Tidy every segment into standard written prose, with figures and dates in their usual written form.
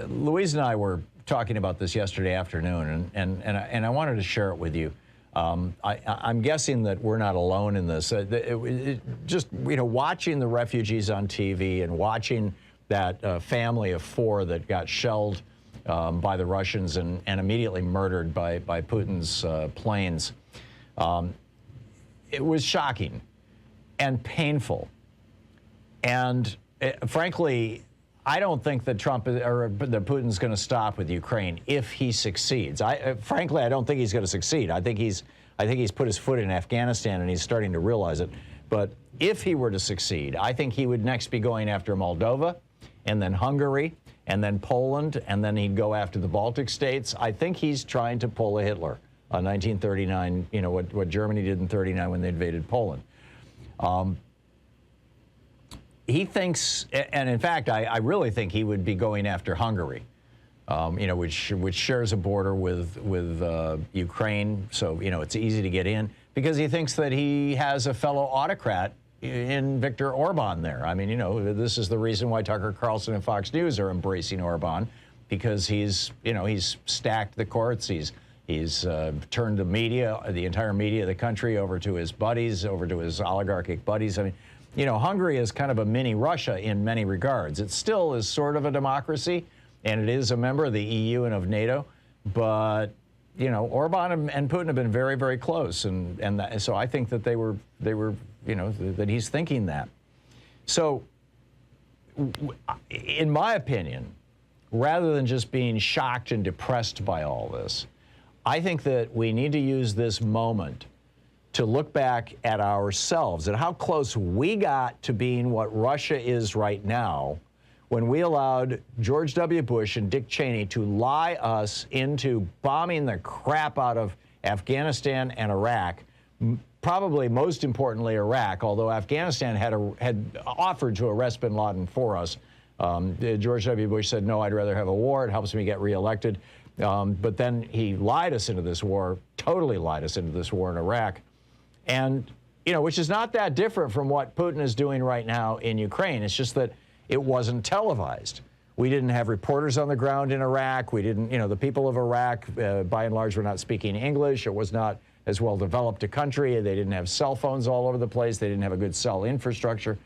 Louise and I were talking about this yesterday afternoon, and I wanted to share it with you. I'm guessing that we're not alone in this. Just watching the refugees on TV and watching that family of 4 that got shelled by the Russians and immediately murdered by Putin's planes. It was shocking and painful. And frankly, I don't think that that Putin's going to stop with Ukraine if he succeeds. Frankly, I don't think he's going to succeed. I think he's put his foot in Afghanistan and he's starting to realize it. But if he were to succeed, I think he would next be going after Moldova, and then Hungary, and then Poland, and then he'd go after the Baltic states. I think he's trying to pull a Hitler. 1939, what Germany did in 39 when they invaded Poland. He thinks, and in fact, I really think he would be going after Hungary, which shares a border with Ukraine, so it's easy to get in, because he thinks that he has a fellow autocrat in Viktor Orban there. I mean, this is the reason why Tucker Carlson and Fox News are embracing Orban, because he's stacked the courts, he's turned the media, the entire media of the country, over to his buddies, over to his oligarchic buddies. I mean, Hungary is kind of a mini Russia in many regards. It still is sort of a democracy, and it is a member of the EU and of NATO. But, Orban and Putin have been very, very close, and so I think that they were, that he's thinking that. So, in my opinion, rather than just being shocked and depressed by all this, I think that we need to use this moment to look back at ourselves, at how close we got to being what Russia is right now when we allowed George W. Bush and Dick Cheney to lie us into bombing the crap out of Afghanistan and Iraq, probably most importantly Iraq, although Afghanistan had offered to arrest bin Laden for us. George W. Bush said, no, I'd rather have a war. It helps me get reelected. But then he lied us into this war, totally lied us into this war in Iraq. And, which is not that different from what Putin is doing right now in Ukraine. It's just that it wasn't televised. We didn't have reporters on the ground in Iraq. We didn't, the people of Iraq, by and large, were not speaking English. It was not as well developed a country. They didn't have cell phones all over the place. They didn't have a good cell infrastructure.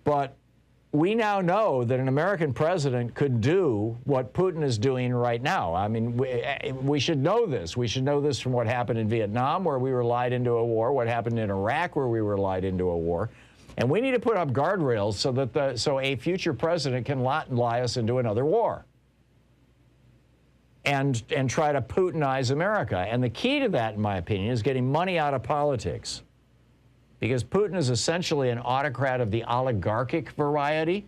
But we now know that an American president could do what Putin is doing right now. I mean, we should know this. We should know this from what happened in Vietnam, where we were lied into a war, what happened in Iraq, where we were lied into a war. And we need to put up guardrails so that so a future president can lie us into another war and try to Putinize America. And the key to that, in my opinion, is getting money out of politics. Because Putin is essentially an autocrat of the oligarchic variety,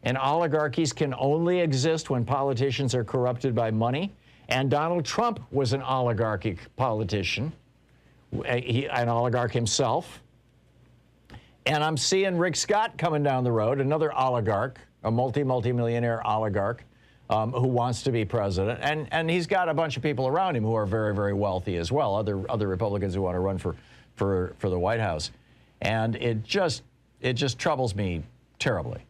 and oligarchies can only exist when politicians are corrupted by money. And Donald Trump was an oligarchic politician, an oligarch himself. And I'm seeing Rick Scott coming down the road, another oligarch, a multi-millionaire oligarch who wants to be president. And he's got a bunch of people around him who are very, very wealthy as well, other Republicans who want to run for the White House. And it just troubles me terribly.